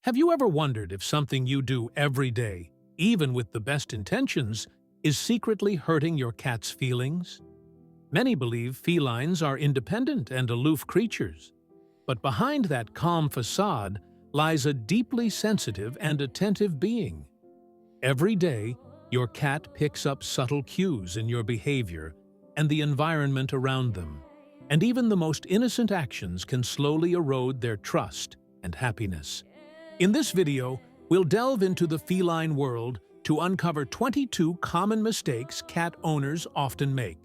Have you ever wondered if something you do every day, even with the best intentions, is secretly hurting your cat's feelings? Many believe felines are independent and aloof creatures, but behind that calm facade lies a deeply sensitive and attentive being. Every day, your cat picks up subtle cues in your behavior and the environment around them, and even the most innocent actions can slowly erode their trust and happiness. In this video, we'll delve into the feline world to uncover 22 common mistakes cat owners often make.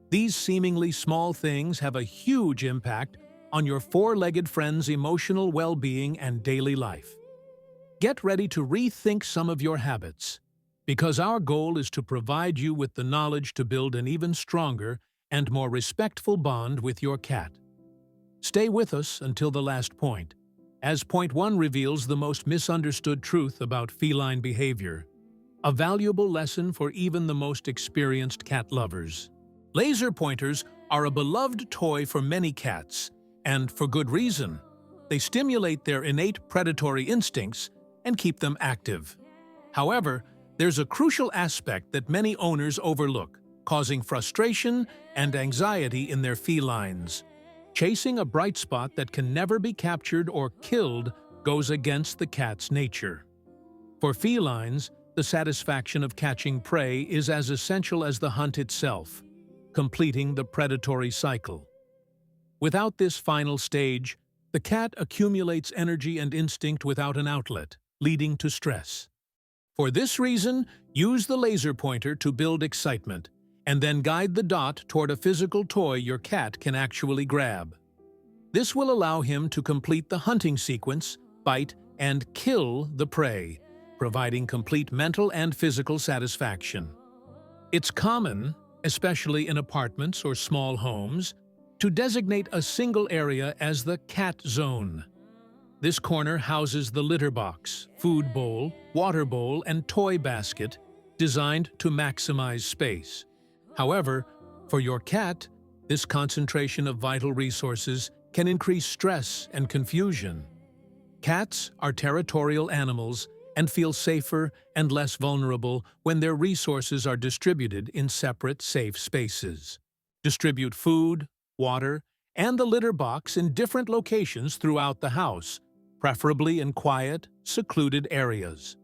These seemingly small things have a huge impact on your four-legged friend's emotional well-being and daily life. Get ready to rethink some of your habits, because our goal is to provide you with the knowledge to build an even stronger and more respectful bond with your cat. Stay with us until the last point, as point 1 reveals the most misunderstood truth about feline behavior, a valuable lesson for even the most experienced cat lovers. Laser pointers are a beloved toy for many cats, and for good reason. They stimulate their innate predatory instincts and keep them active. However, there's a crucial aspect that many owners overlook, causing frustration and anxiety in their felines. Chasing a bright spot that can never be captured or killed goes against the cat's nature. For felines, the satisfaction of catching prey is as essential as the hunt itself, completing the predatory cycle. Without this final stage, the cat accumulates energy and instinct without an outlet, leading to stress. For this reason, use the laser pointer to build excitement, and then guide the dot toward a physical toy your cat can actually grab. This will allow him to complete the hunting sequence, bite, and kill the prey, providing complete mental and physical satisfaction. It's common, especially in apartments or small homes, to designate a single area as the cat zone. This corner houses the litter box, food bowl, water bowl, and toy basket, designed to maximize space. However, for your cat, this concentration of vital resources can increase stress and confusion. Cats are territorial animals and feel safer and less vulnerable when their resources are distributed in separate, safe spaces. Distribute food, water, and the litter box in different locations throughout the house, preferably in quiet, secluded areas.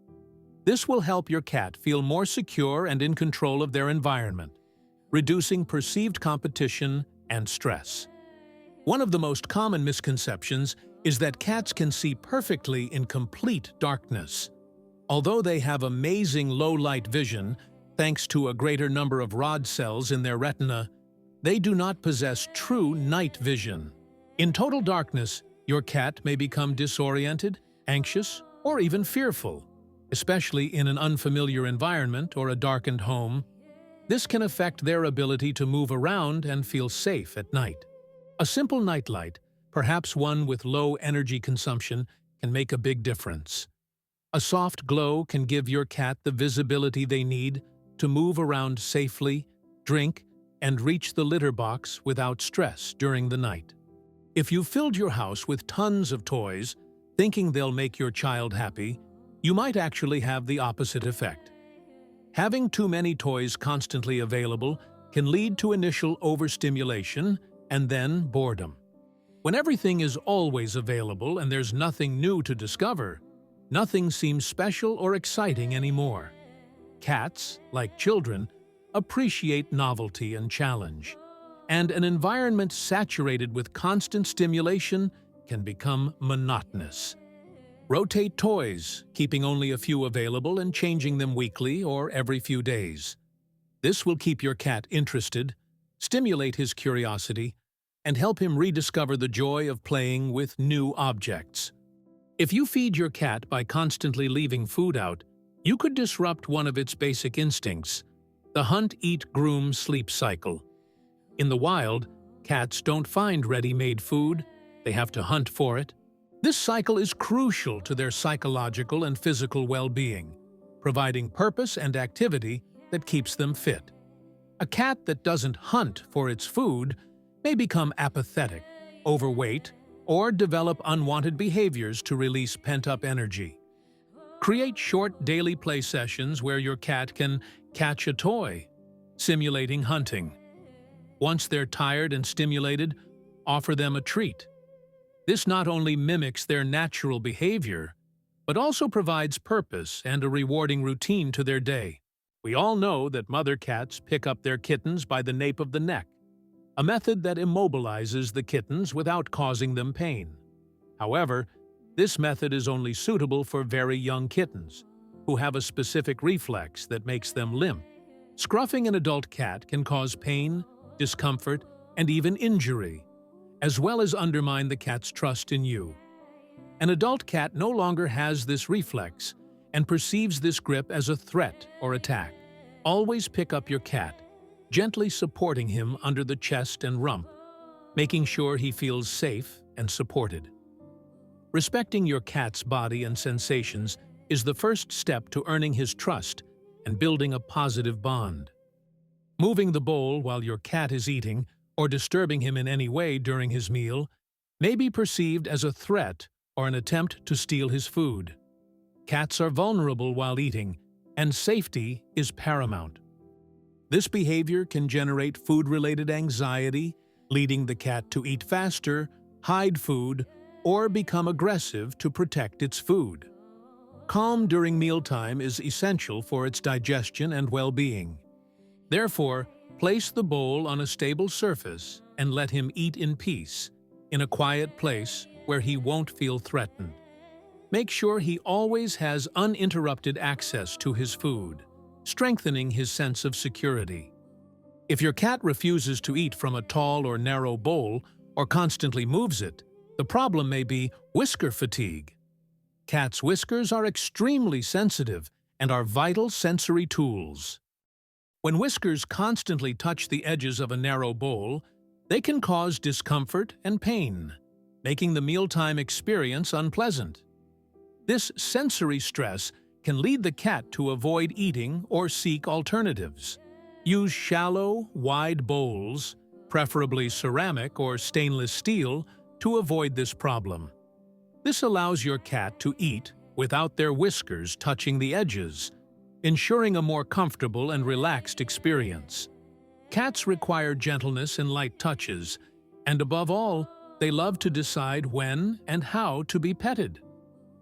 This will help your cat feel more secure and in control of their environment, reducing perceived competition and stress. One of the most common misconceptions is that cats can see perfectly in complete darkness. Although they have amazing low-light vision, thanks to a greater number of rod cells in their retina, they do not possess true night vision. In total darkness, your cat may become disoriented, anxious, or even fearful, especially in an unfamiliar environment or a darkened home. This can affect their ability to move around and feel safe at night. A simple nightlight, perhaps one with low energy consumption, can make a big difference. A soft glow can give your cat the visibility they need to move around safely, drink, and reach the litter box without stress during the night. If you've filled your house with tons of toys, thinking they'll make your child happy, you might actually have the opposite effect. Having too many toys constantly available can lead to initial overstimulation and then boredom. When everything is always available and there's nothing new to discover, nothing seems special or exciting anymore. Cats, like children, appreciate novelty and challenge, and an environment saturated with constant stimulation can become monotonous. Rotate toys, keeping only a few available and changing them weekly or every few days. This will keep your cat interested, stimulate his curiosity, and help him rediscover the joy of playing with new objects. If you feed your cat by constantly leaving food out, you could disrupt one of its basic instincts, the hunt-eat-groom-sleep cycle. In the wild, cats don't find ready-made food, they have to hunt for it. This cycle is crucial to their psychological and physical well-being, providing purpose and activity that keeps them fit. A cat that doesn't hunt for its food may become apathetic, overweight, or develop unwanted behaviors to release pent-up energy. Create short daily play sessions where your cat can catch a toy, simulating hunting. Once they're tired and stimulated, offer them a treat. This not only mimics their natural behavior, but also provides purpose and a rewarding routine to their day. We all know that mother cats pick up their kittens by the nape of the neck, a method that immobilizes the kittens without causing them pain. However, this method is only suitable for very young kittens, who have a specific reflex that makes them limp. Scruffing an adult cat can cause pain, discomfort, and even injury, as well as undermine the cat's trust in you. An adult cat no longer has this reflex and perceives this grip as a threat or attack. Always pick up your cat, gently supporting him under the chest and rump, making sure he feels safe and supported. Respecting your cat's body and sensations is the first step to earning his trust and building a positive bond. Moving the bowl while your cat is eating or disturbing him in any way during his meal may be perceived as a threat or an attempt to steal his food. Cats are vulnerable while eating, and safety is paramount. This behavior can generate food-related anxiety, leading the cat to eat faster, hide food, or become aggressive to protect its food. Calm during mealtime is essential for its digestion and well-being. Therefore, place the bowl on a stable surface and let him eat in peace, in a quiet place where he won't feel threatened. Make sure he always has uninterrupted access to his food, strengthening his sense of security. If your cat refuses to eat from a tall or narrow bowl or constantly moves it, the problem may be whisker fatigue. Cats' whiskers are extremely sensitive and are vital sensory tools. When whiskers constantly touch the edges of a narrow bowl, they can cause discomfort and pain, making the mealtime experience unpleasant. This sensory stress can lead the cat to avoid eating or seek alternatives. Use shallow, wide bowls, preferably ceramic or stainless steel, to avoid this problem. This allows your cat to eat without their whiskers touching the edges, ensuring a more comfortable and relaxed experience. Cats require gentleness and light touches, and above all, they love to decide when and how to be petted.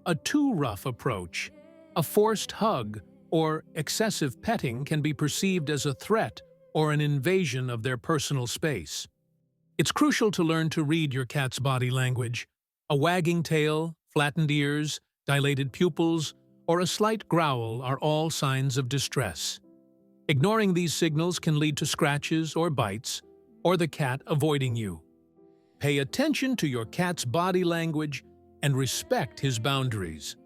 A too rough approach, a forced hug, or excessive petting can be perceived as a threat or an invasion of their personal space. It's crucial to learn to read your cat's body language. A wagging tail, flattened ears, dilated pupils, or a slight growl are all signs of distress. Ignoring these signals can lead to scratches or bites, or the cat avoiding you. Pay attention to your cat's body language and respect his boundaries.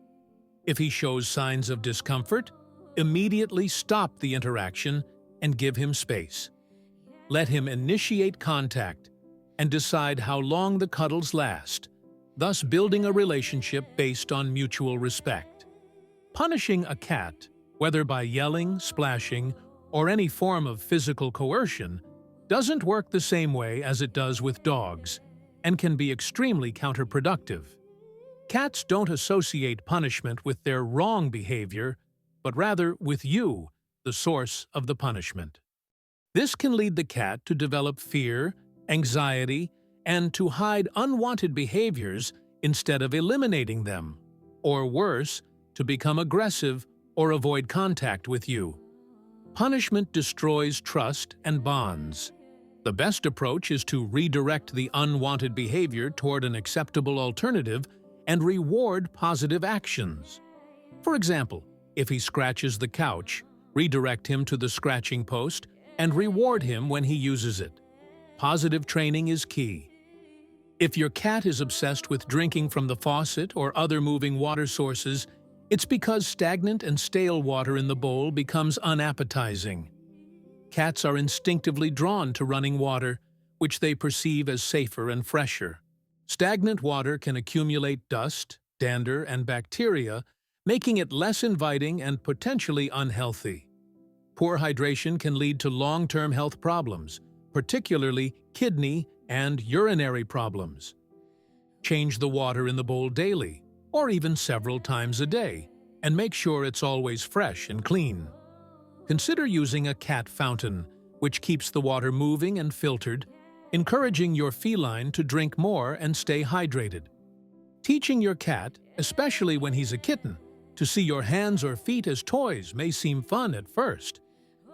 If he shows signs of discomfort, immediately stop the interaction and give him space. Let him initiate contact and decide how long the cuddles last, thus building a relationship based on mutual respect. Punishing a cat, whether by yelling, splashing, or any form of physical coercion, doesn't work the same way as it does with dogs and can be extremely counterproductive. Cats don't associate punishment with their wrong behavior, but rather with you, the source of the punishment. This can lead the cat to develop fear, anxiety, and to hide unwanted behaviors instead of eliminating them, or worse, to become aggressive or avoid contact with you. Punishment destroys trust and bonds. The best approach is to redirect the unwanted behavior toward an acceptable alternative and reward positive actions. For example, if he scratches the couch, redirect him to the scratching post and reward him when he uses it. Positive training is key. If your cat is obsessed with drinking from the faucet or other moving water sources, it's because stagnant and stale water in the bowl becomes unappetizing. Cats are instinctively drawn to running water, which they perceive as safer and fresher. Stagnant water can accumulate dust, dander, and bacteria, making it less inviting and potentially unhealthy. Poor hydration can lead to long-term health problems, particularly kidney and urinary problems. Change the water in the bowl daily, or even several times a day, and make sure it's always fresh and clean. Consider using a cat fountain, which keeps the water moving and filtered, encouraging your feline to drink more and stay hydrated. Teaching your cat, especially when he's a kitten, to see your hands or feet as toys may seem fun at first.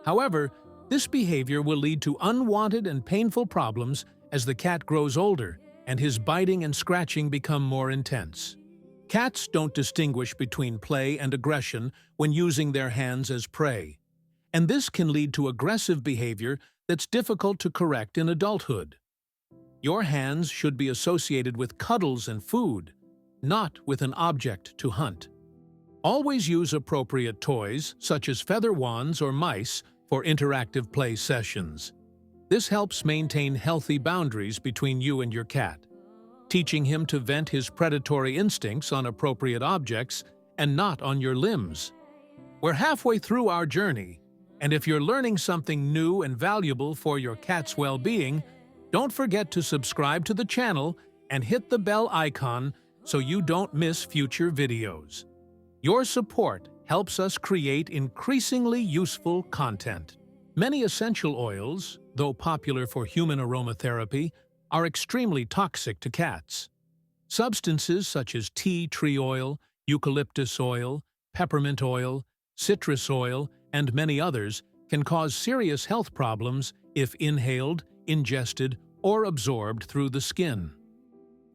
However, this behavior will lead to unwanted and painful problems as the cat grows older and his biting and scratching become more intense. Cats don't distinguish between play and aggression when using their hands as prey, and this can lead to aggressive behavior that's difficult to correct in adulthood. Your hands should be associated with cuddles and food, not with an object to hunt. Always use appropriate toys, such as feather wands or mice, for interactive play sessions. This helps maintain healthy boundaries between you and your cat, teaching him to vent his predatory instincts on appropriate objects and not on your limbs. We're halfway through our journey, and if you're learning something new and valuable for your cat's well-being, don't forget to subscribe to the channel and hit the bell icon so you don't miss future videos. Your support helps us create increasingly useful content. Many essential oils, though popular for human aromatherapy, are extremely toxic to cats. Substances such as tea tree oil, eucalyptus oil, peppermint oil, citrus oil, and many others can cause serious health problems if inhaled, ingested, or absorbed through the skin.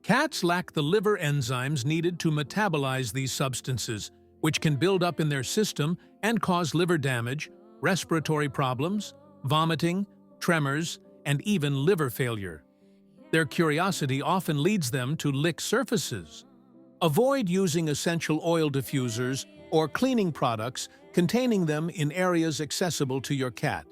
Cats lack the liver enzymes needed to metabolize these substances, which can build up in their system and cause liver damage, respiratory problems, vomiting, tremors, and even liver failure. Their curiosity often leads them to lick surfaces. Avoid using essential oil diffusers or cleaning products containing them in areas accessible to your cat.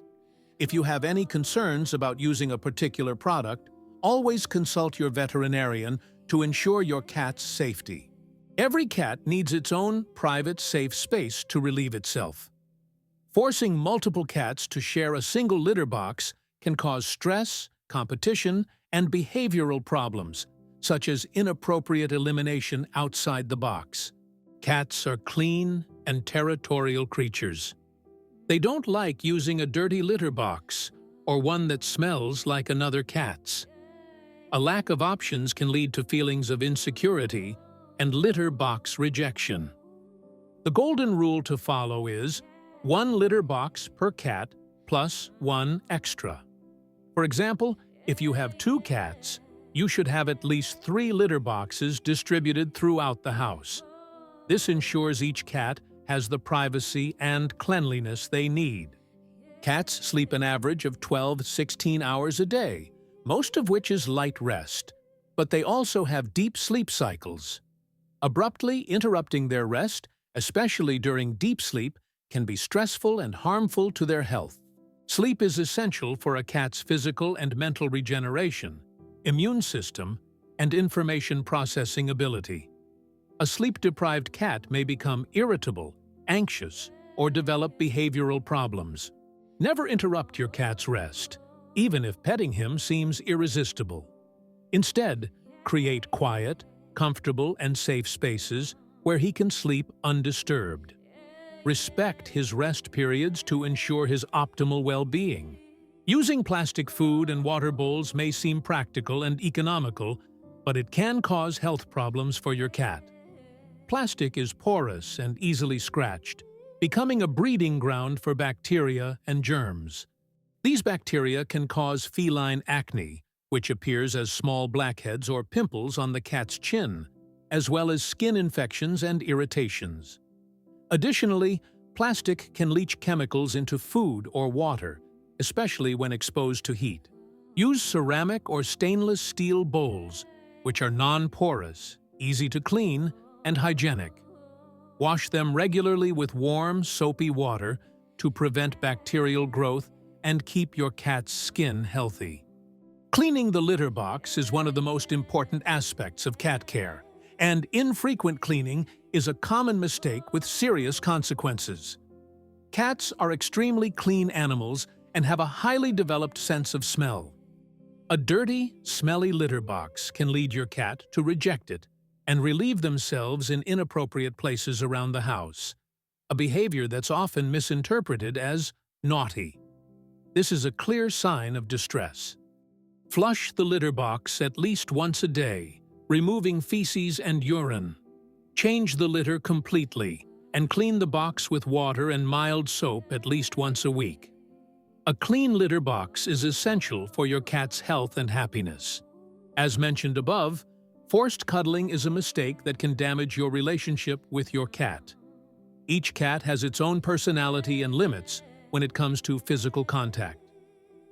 If you have any concerns about using a particular product, always consult your veterinarian to ensure your cat's safety. Every cat needs its own private, safe space to relieve itself. Forcing multiple cats to share a single litter box can cause stress, competition, and behavioral problems, such as inappropriate elimination outside the box. Cats are clean and territorial creatures. They don't like using a dirty litter box or one that smells like another cat's. A lack of options can lead to feelings of insecurity and litter box rejection. The golden rule to follow is 1 litter box per cat plus 1 extra. For example, if you have 2 cats, you should have at least 3 litter boxes distributed throughout the house. This ensures each cat has the privacy and cleanliness they need. Cats sleep an average of 12-16 hours a day, most of which is light rest, but they also have deep sleep cycles. Abruptly interrupting their rest, especially during deep sleep, can be stressful and harmful to their health. Sleep is essential for a cat's physical and mental regeneration, immune system, and information processing ability. A sleep-deprived cat may become irritable, anxious, or develop behavioral problems. Never interrupt your cat's rest, even if petting him seems irresistible. Instead, create quiet, comfortable, and safe spaces where he can sleep undisturbed. Respect his rest periods to ensure his optimal well-being. Using plastic food and water bowls may seem practical and economical, but it can cause health problems for your cat. Plastic is porous and easily scratched, becoming a breeding ground for bacteria and germs. These bacteria can cause feline acne, which appears as small blackheads or pimples on the cat's chin, as well as skin infections and irritations. Additionally, plastic can leach chemicals into food or water, especially when exposed to heat. Use ceramic or stainless steel bowls, which are non-porous, easy to clean, and hygienic. Wash them regularly with warm, soapy water to prevent bacterial growth and keep your cat's skin healthy. Cleaning the litter box is one of the most important aspects of cat care, and infrequent cleaning is a common mistake with serious consequences. Cats are extremely clean animals and have a highly developed sense of smell. A dirty, smelly litter box can lead your cat to reject it and relieve themselves in inappropriate places around the house, a behavior that's often misinterpreted as naughty. This is a clear sign of distress. Flush the litter box at least once a day, removing feces and urine. Change the litter completely and clean the box with water and mild soap at least once a week. A clean litter box is essential for your cat's health and happiness. As mentioned above, forced cuddling is a mistake that can damage your relationship with your cat. Each cat has its own personality and limits when it comes to physical contact.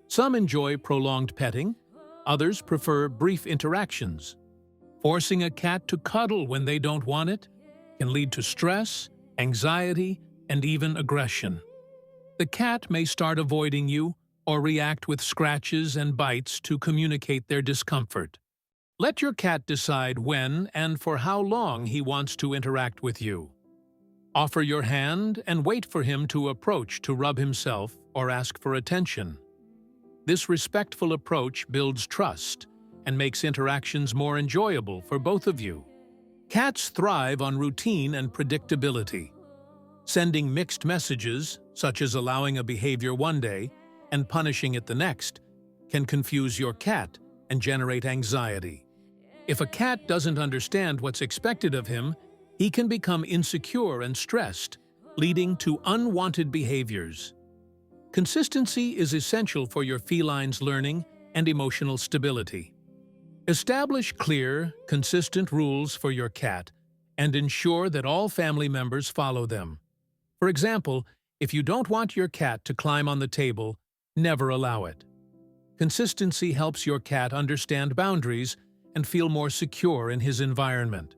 Some enjoy prolonged petting, others prefer brief interactions. Forcing a cat to cuddle when they don't want it can lead to stress, anxiety, and even aggression. The cat may start avoiding you or react with scratches and bites to communicate their discomfort. Let your cat decide when and for how long he wants to interact with you. Offer your hand and wait for him to approach to rub himself or ask for attention. This respectful approach builds trust and makes interactions more enjoyable for both of you. Cats thrive on routine and predictability. Sending mixed messages, such as allowing a behavior one day and punishing it the next, can confuse your cat and generate anxiety. If a cat doesn't understand what's expected of him, he can become insecure and stressed, leading to unwanted behaviors. Consistency is essential for your feline's learning and emotional stability. Establish clear, consistent rules for your cat and ensure that all family members follow them. For example, if you don't want your cat to climb on the table, never allow it. Consistency helps your cat understand boundaries and feel more secure in his environment.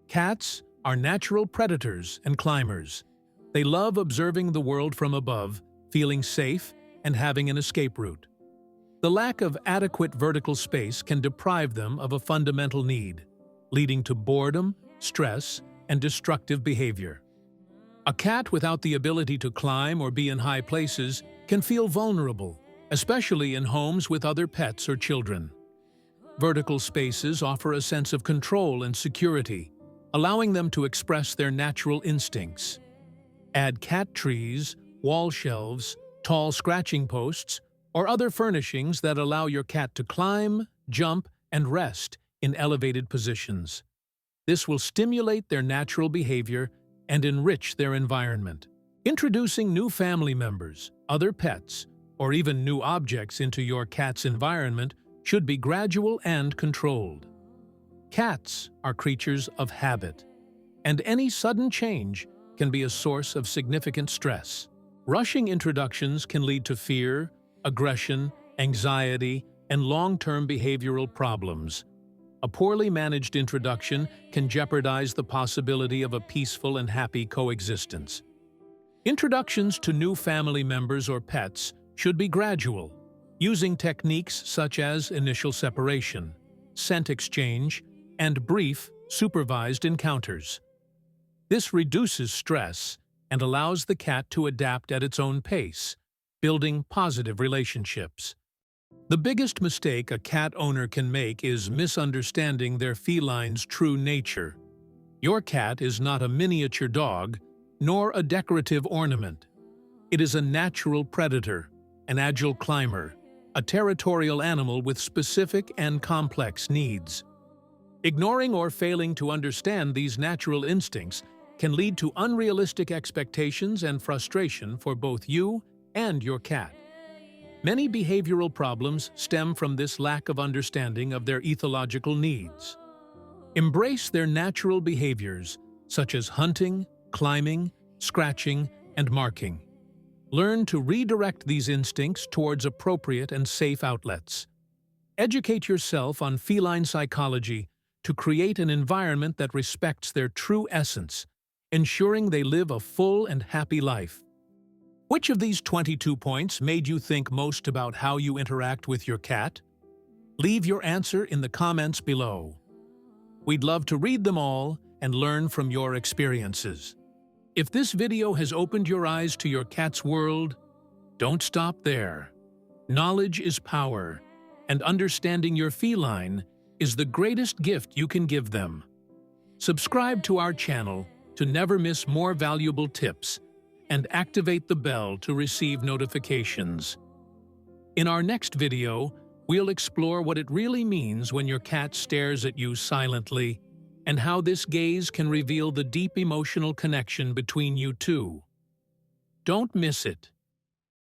Cats are natural predators and climbers. They love observing the world from above, feeling safe, and having an escape route. The lack of adequate vertical space can deprive them of a fundamental need, leading to boredom, stress, and destructive behavior. A cat without the ability to climb or be in high places can feel vulnerable, especially in homes with other pets or children. Vertical spaces offer a sense of control and security, allowing them to express their natural instincts. Add cat trees, wall shelves, tall scratching posts, or other furnishings that allow your cat to climb, jump, and rest in elevated positions. This will stimulate their natural behavior and enrich their environment. Introducing new family members, other pets, or even new objects into your cat's environment should be gradual and controlled. Cats are creatures of habit, and any sudden change can be a source of significant stress. Rushing introductions can lead to fear, aggression, anxiety, and long-term behavioral problems. A poorly managed introduction can jeopardize the possibility of a peaceful and happy coexistence. Introductions to new family members or pets should be gradual, using techniques such as initial separation, scent exchange, and brief, supervised encounters. This reduces stress and allows the cat to adapt at its own pace, building positive relationships. The biggest mistake a cat owner can make is misunderstanding their feline's true nature. Your cat is not a miniature dog, nor a decorative ornament. It is a natural predator, an agile climber, a territorial animal with specific and complex needs. Ignoring or failing to understand these natural instincts can lead to unrealistic expectations and frustration for both you and your cat. Many behavioral problems stem from this lack of understanding of their ethological needs. Embrace their natural behaviors, such as hunting, climbing, scratching, and marking. Learn to redirect these instincts towards appropriate and safe outlets. Educate yourself on feline psychology to create an environment that respects their true essence, ensuring they live a full and happy life. Which of these 22 points made you think most about how you interact with your cat? Leave your answer in the comments below. We'd love to read them all and learn from your experiences. If this video has opened your eyes to your cat's world, don't stop there. Knowledge is power, and understanding your feline is the greatest gift you can give them. Subscribe to our channel to never miss more valuable tips and activate the bell to receive notifications. In our next video, we'll explore what it really means when your cat stares at you silently and how this gaze can reveal the deep emotional connection between you two. Don't miss it.